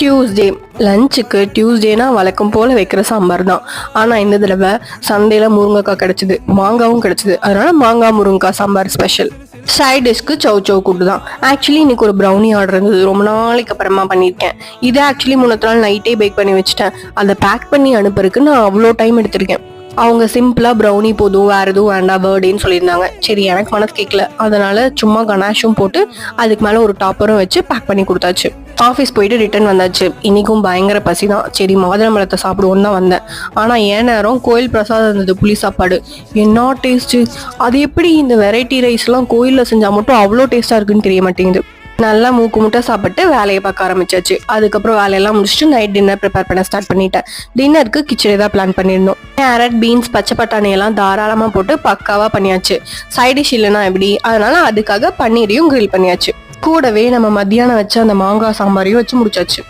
Tuesday லஞ்சுக்கு டியூஸ்டேனா வழக்கம் போல வைக்கிற சாம்பார் தான். ஆனா இந்த தடவை சந்தையில முருங்கைக்காய் கிடைச்சது, மாங்காவும் கிடைச்சது. அதனால மாங்காய் முருங்கைக்காய் சாம்பார் ஸ்பெஷல். சைட் டிஷ்க்கு சௌ கூட்டு தான். ஆக்சுவலி இன்னைக்கு ஒரு ப்ரௌனி ஆர்டர் இருந்தது, ரொம்ப நாளைக்கு அப்புறமா பண்ணியிருக்கேன். இதை ஆக்சுவலி முன்னத்து நாள் நைட்டே பேக் பண்ணி வச்சுட்டேன். அதை பேக் பண்ணி அனுப்புறதுக்கு நான் அவ்வளோ டைம் எடுத்திருக்கேன். அவங்க சிம்பிளா ப்ரௌனி போதும், வேற எதுவும் வேண்டாம் பர்த்டேன்னு சொல்லியிருந்தாங்க. சரி, எனக்கு மனசு கேட்கல, அதனால சும்மா கனாஷும் போட்டு அதுக்கு மேல ஒரு டாப்பரும் வச்சு பேக் பண்ணி கொடுத்தாச்சு. ஆஃபீஸ் போயிட்டு ரிட்டர்ன் வந்தாச்சு. இன்னைக்கும் பயங்கர பசி தான். சரி, மாதுளம்பழத்தை சாப்பிடுவோன்னு தான் வந்தேன். ஆனா ஏன் நேரம் கோயில் பிரசாதம் இருந்தது, புளி சாப்பாடு. என்ன டேஸ்ட்! அது எப்படி இந்த வெரைட்டி ரைஸ் எல்லாம் கோயில்ல செஞ்சா மட்டும் அவ்வளோ டேஸ்டா இருக்குன்னு தெரிய மாட்டேங்குது. நல்லா மூக்கு முட்டை சாப்பிட்டு வேலையை பார்க்க ஆரம்பிச்சாச்சு. அதுக்கப்புறம் வேலையெல்லாம் முடிச்சுட்டு நைட் டின்னர் ப்ரிப்பேர் பண்ண ஸ்டார்ட் பண்ணிட்டேன். டின்னருக்கு கிச்சடி தான் பிளான் பண்ணியிருந்தோம். கேரட், பீன்ஸ், பச்சை பட்டாணி எல்லாம் தாராளமா போட்டு பக்காவா பண்ணியாச்சு. சைட் டிஷ் இல்லைன்னா எப்படி, அதனால அதுக்காக பன்னீரையும் கிரில் பண்ணியாச்சு. கூடவே நம்ம மத்தியானம் வச்சு அந்த மாங்காய் சாம்பாரையும் வச்சு முடிச்சாச்சு.